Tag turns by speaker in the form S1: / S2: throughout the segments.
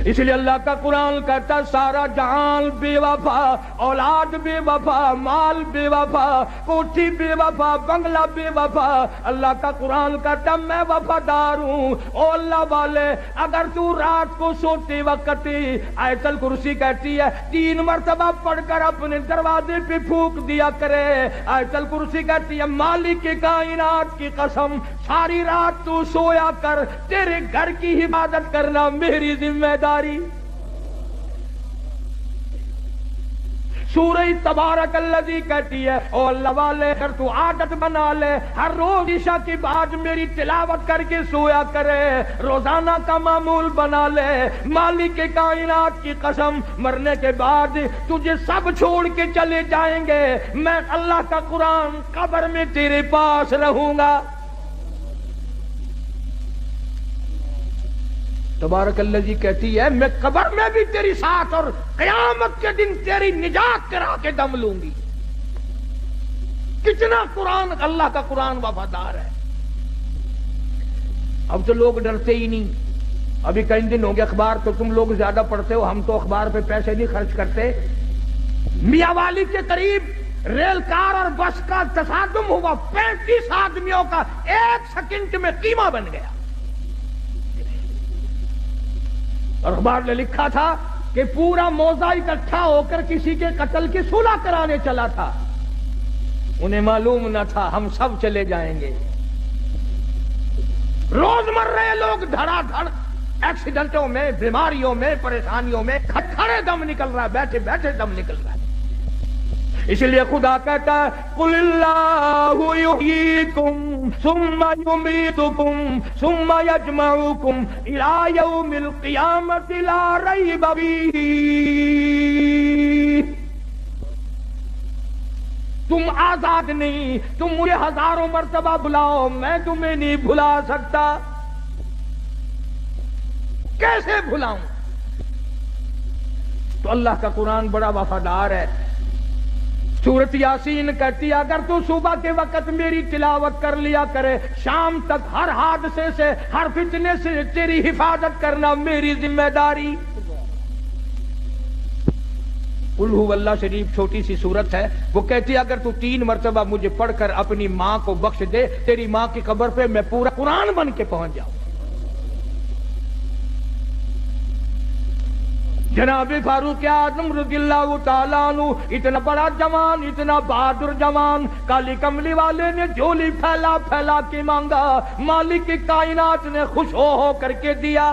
S1: इसलिए अल्लाह का कुरान कहता है सारा जहान बेवफा, औलाद बेवफा, माल बेवफा, कोठी बेवफा, बंगला बेवफा। अल्लाह का कुरान कहता मैं वफादार हूँ। ओ अल्लाह वाले, अगर तू रात को सोते वक्त आयतल कुर्सी कहती है 3 मरतबा पढ़कर अपने दरवाजे पे फूंक दिया करे। आयतल कुर्सी कहती है मालिक के कायनात की कसम, सारी रात तू सोया कर, तेरे घर की हिफाजत करना मेरी जिम्मेदारी। सूरह तबारकल्लज़ी कहती है ओ अल्लाह वाले, अगर तू आदत बना ले हर रोज ईशा की बाद मेरी तिलावत करके सोया करे, रोजाना का मामूल बना ले। मालिक के कायनात की कसम, मरने के बाद तुझे सब छोड़ के चले जाएंगे, मैं अल्लाह का कुरान कब्र में तेरे पास रहूंगा। तबारकल्लज़ी कहती है मैं कब्र में भी तेरी साथ और क़यामत के दिन तेरी निजात करा के दम लूंगी। कितना कुरान, अल्लाह का कुरान वफादार है। अब तो लोग डरते ही नहीं। अभी कई दिन हो गए, अखबार तो तुम लोग ज्यादा पढ़ते हो, हम तो अखबार पे पैसे नहीं खर्च करते। मियावाली के करीब रेल कार और बस का तसादुम हुआ, 35 आदमियों का 1 सेकंड में कीमा बन गया। और अखबार ने लिखा था कि पूरा मौजा इकट्ठा होकर किसी के कत्ल की सुलह कराने चला था। उन्हें मालूम न था हम सब चले जाएंगे। रोज मर रहे लोग धड़ाधड़, एक्सीडेंटों में, बीमारियों में, परेशानियों में, खड़े दम निकल रहा है, बैठे बैठे दम निकल रहा है। इसलिए खुदा कहता है कुलिल्लाहु युहयीकुम सुम्मा युमीतुकुम सुम्मा यजमउकुम इला यौमिल क़ियामति ला रैब फीह। तुम आजाद नहीं, तुम मुझे हजारों मर्तबा बुलाओ, मैं तुम्हें नहीं भुला सकता। कैसे भुलाऊं? तो अल्लाह का कुरान बड़ा वफादार है। सूरत यासीन कहती है अगर तू सुबह के वक्त मेरी तिलावत कर लिया करे, शाम तक हर हादसे से, हर फितने से तेरी हिफाजत करना मेरी जिम्मेदारी। कुल हुवल्लाह शरीफ छोटी सी सूरत है, वो कहती है अगर तू 3 मरतबा मुझे पढ़कर अपनी मां को बख्श दे, तेरी मां की कब्र पे मैं पूरा कुरान बन के पहुंच जाऊं। जनाब फारूक आजम रज़ियल्लाहु ताला अन्हु, इतना बड़ा जवान, इतना बहादुर जवान, काली कमली वाले ने झोली फैला फैला के मांगा, मालिक की कायनात ने खुश हो करके दिया।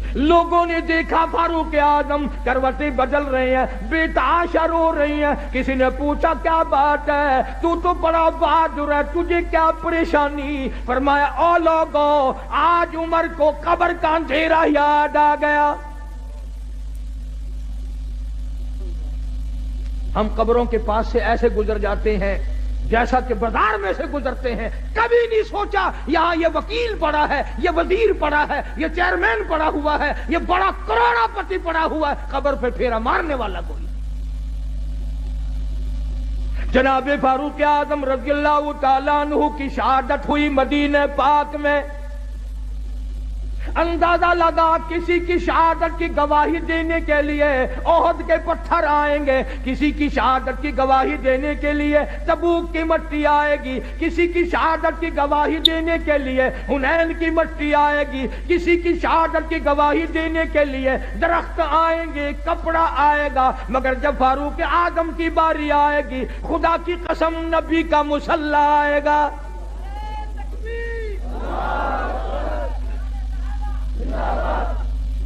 S1: लोगों ने देखा फारूक आजम करवटें बदल रहे हैं, बेतहाशा रो रही हैं। किसी ने पूछा क्या बात है, तू तो बड़ा बहादुर है, तुझे क्या परेशानी? फरमाया ओ लोगों, आज उमर को कब्र का अंधेरा याद आ गया। हम कब्रों के पास से ऐसे गुजर जाते हैं जैसा कि बाजार में से गुजरते हैं। कभी नहीं सोचा यहाँ ये वकील पड़ा है, ये वजीर पड़ा है, ये चेयरमैन पड़ा हुआ है, ये बड़ा करोड़पति पड़ा हुआ है, कब्र पे फेरा मारने वाला कोई। जनाब फारूक आजम रज़ियल्लाहु ताला अन्हु की शहादत हुई मदीने पाक में। अंदाजा लगा किसी की शहादत की गवाही देने के लिए ओहद के पत्थर आएंगे, किसी की शहादत की गवाही देने के लिए तबूक की मट्टी आएगी, किसी की शहादत की गवाही देने के लिए हुनैन की मट्टी आएगी, किसी की शहादत की गवाही देने के लिए दरख्त आएंगे, कपड़ा आएगा। मगर जब फारूक आजम की बारी आएगी, खुदा की कसम नबी का मुसल्ला आएगा।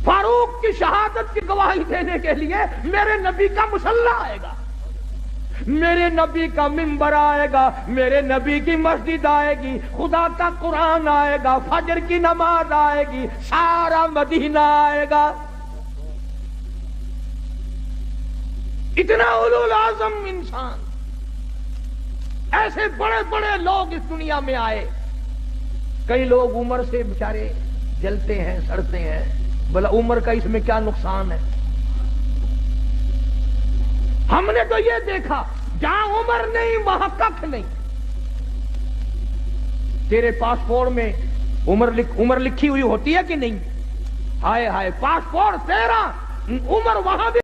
S1: फारूक की शहादत की गवाही देने के लिए मेरे नबी का मुसल्ला आएगा, मेरे नबी का मिंबर आएगा, मेरे नबी की मस्जिद आएगी, खुदा का कुरान आएगा, फजर की नमाज आएगी, सारा मदीना आएगा। इतना उलुल आज़म इंसान, ऐसे बड़े बड़े लोग इस दुनिया में आए। कई लोग उम्र से बेचारे जलते हैं, सड़ते हैं, भला उम्र का इसमें क्या नुकसान है? हमने तो ये देखा जहां उम्र नहीं वहां कख नहीं। तेरे पासपोर्ट में उम्र लिखी हुई होती है कि नहीं? ہائے ہائے، پاسپورٹ تیرا، عمر وہاں بھی